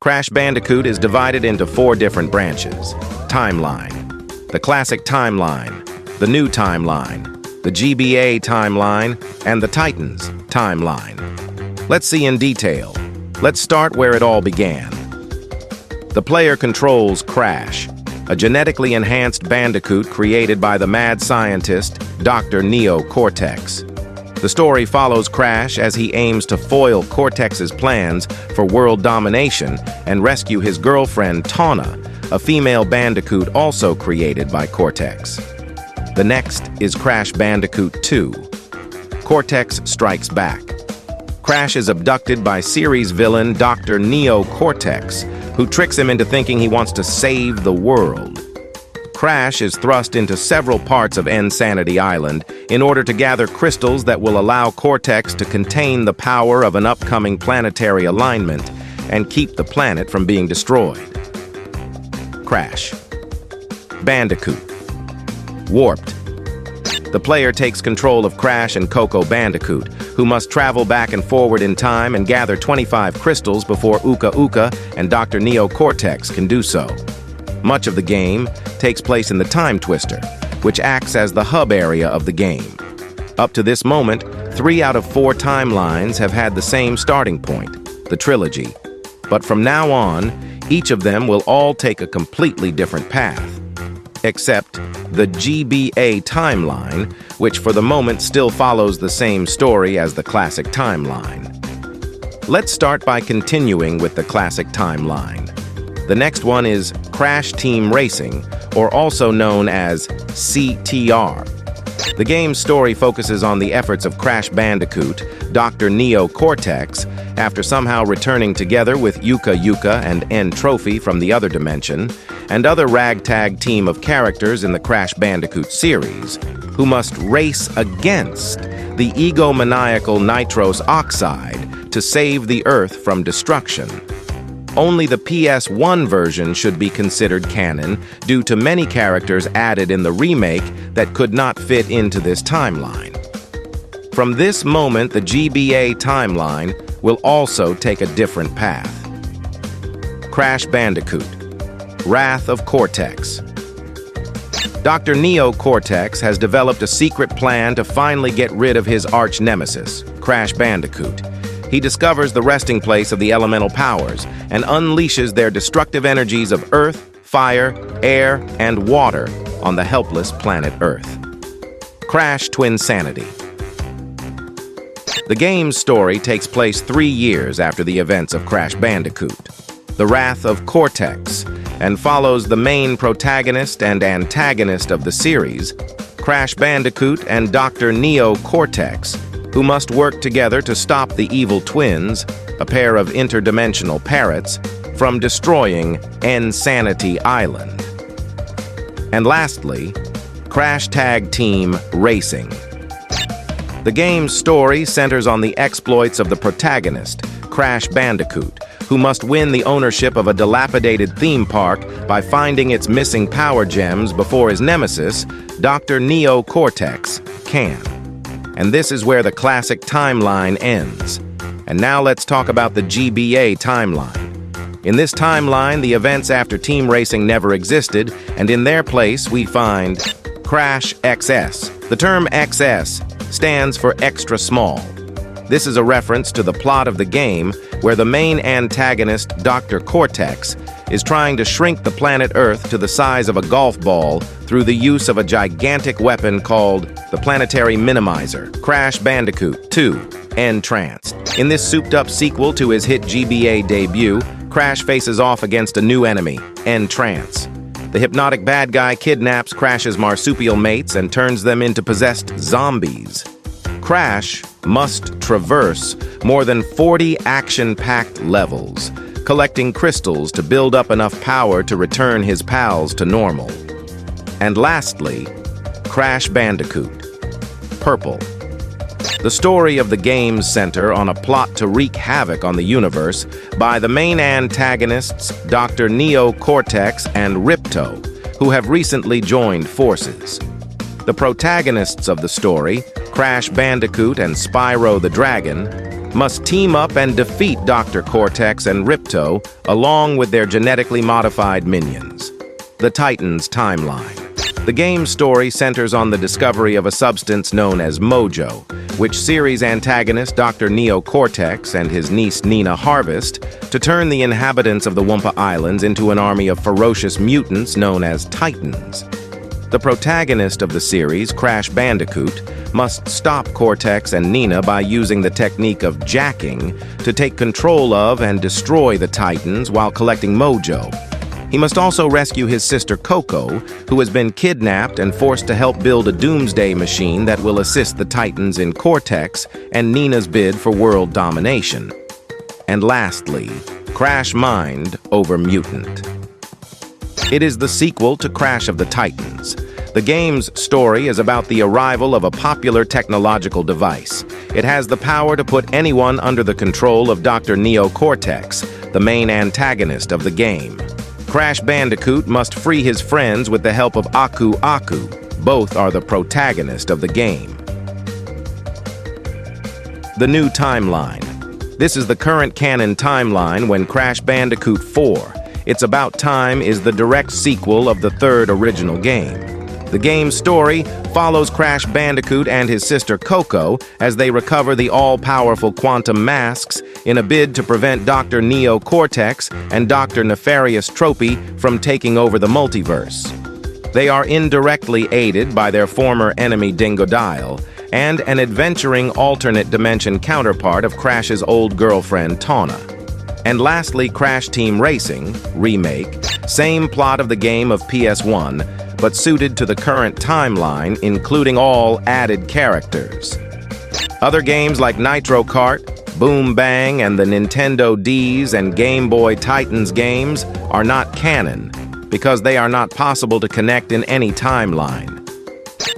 Crash Bandicoot is divided into 4 different branches: Timeline, the Classic Timeline, the New Timeline, the GBA Timeline, and the Titans Timeline. Let's see in detail. Let's start where it all began. The player controls Crash, a genetically enhanced Bandicoot created by the mad scientist Dr. Neo Cortex. The story follows Crash as he aims to foil Cortex's plans for world domination and rescue his girlfriend Tawna, a female Bandicoot also created by Cortex. The next is Crash Bandicoot 2. Cortex Strikes Back. Crash is abducted by series villain Dr. Neo Cortex, who tricks him into thinking he wants to save the world. Crash is thrust into several parts of Insanity Island in order to gather crystals that will allow Cortex to contain the power of an upcoming planetary alignment and keep the planet from being destroyed. Crash Bandicoot Warped. The player takes control of Crash and Coco Bandicoot, who must travel back and forward in time and gather 25 crystals before Uka Uka and Dr. Neo Cortex can do so. Much of the game takes place in the Time Twister, which acts as the hub area of the game. Up to this moment, 3 out of 4 timelines have had the same starting point, the Trilogy. But from now on, each of them will all take a completely different path. Except the GBA Timeline, which for the moment still follows the same story as the Classic Timeline. Let's start by continuing with the Classic Timeline. The next one is Crash Team Racing, or also known as CTR. The game's story focuses on the efforts of Crash Bandicoot, Dr. Neo Cortex, after somehow returning together with Yuka Yuka and N Trophy from the other dimension, and other ragtag team of characters in the Crash Bandicoot series, who must race against the egomaniacal nitrous oxide to save the Earth from destruction. Only the PS1 version should be considered canon due to many characters added in the remake that could not fit into this timeline. From this moment, the GBA Timeline will also take a different path. Crash Bandicoot Wrath of Cortex. Dr. Neo Cortex has developed a secret plan to finally get rid of his arch-nemesis, Crash Bandicoot. He discovers the resting place of the elemental powers and unleashes their destructive energies of earth, fire, air, and water on the helpless planet Earth. Crash Twinsanity. The game's story takes place 3 years after the events of Crash Bandicoot, The Wrath of Cortex, and follows the main protagonist and antagonist of the series, Crash Bandicoot and Dr. Neo Cortex, who must work together to stop the evil twins, a pair of interdimensional parrots, from destroying Insanity Island. And lastly, Crash Tag Team Racing. The game's story centers on the exploits of the protagonist, Crash Bandicoot, who must win the ownership of a dilapidated theme park by finding its missing power gems before his nemesis, Dr. Neo Cortex, can. And this is where the Classic Timeline ends. And now let's talk about the GBA Timeline. In this timeline, the events after Team Racing never existed, and in their place we find Crash XS. The term XS stands for extra small. This is a reference to the plot of the game, where the main antagonist, Dr. Cortex, is trying to shrink the planet Earth to the size of a golf ball through the use of a gigantic weapon called the Planetary Minimizer, Crash Bandicoot 2, Entranced. In this souped-up sequel to his hit GBA debut, Crash faces off against a new enemy, Entrance. The hypnotic bad guy kidnaps Crash's marsupial mates and turns them into possessed zombies. Crash must traverse more than 40 action-packed levels, collecting crystals to build up enough power to return his pals to normal. And lastly, Crash Bandicoot Purple. The story of the games center on a plot to wreak havoc on the universe by the main antagonists, Dr. Neo Cortex and Ripto, who have recently joined forces. The protagonists of the story, Crash Bandicoot and Spyro the Dragon, must team up and defeat Dr. Cortex and Ripto along with their genetically modified minions. The Titans Timeline. The game's story centers on the discovery of a substance known as Mojo, which series antagonist Dr. Neo Cortex and his niece Nina harvest to turn the inhabitants of the Wumpa Islands into an army of ferocious mutants known as Titans. The protagonist of the series, Crash Bandicoot, must stop Cortex and Nina by using the technique of jacking to take control of and destroy the Titans while collecting Mojo. He must also rescue his sister Coco, who has been kidnapped and forced to help build a doomsday machine that will assist the Titans in Cortex and Nina's bid for world domination. And lastly, Crash Mind over Mutant. It is the sequel to Crash of the Titans. The game's story is about the arrival of a popular technological device. It has the power to put anyone under the control of Dr. Neo Cortex, the main antagonist of the game. Crash Bandicoot must free his friends with the help of Aku Aku. Both are the protagonist of the game. The new timeline. This is the current canon timeline when Crash Bandicoot 4, It's About Time is the direct sequel of the third original game. The game's story follows Crash Bandicoot and his sister Coco as they recover the all-powerful quantum masks in a bid to prevent Dr. Neo Cortex and Dr. Nefarious Tropy from taking over the multiverse. They are indirectly aided by their former enemy Dingodile and an adventuring alternate dimension counterpart of Crash's old girlfriend Tawna. And lastly, Crash Team Racing Remake, same plot of the game of PS1, but suited to the current timeline, including all added characters. Other games like Nitro Kart, Boom Bang, and the Nintendo Ds and Game Boy Titans games are not canon because they are not possible to connect in any timeline.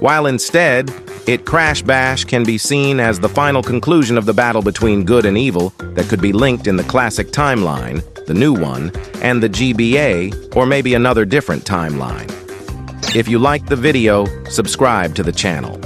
While instead, Crash Bash can be seen as the final conclusion of the battle between good and evil that could be linked in the classic timeline, the new one, and the GBA, or maybe another different timeline. If you liked the video, subscribe to the channel.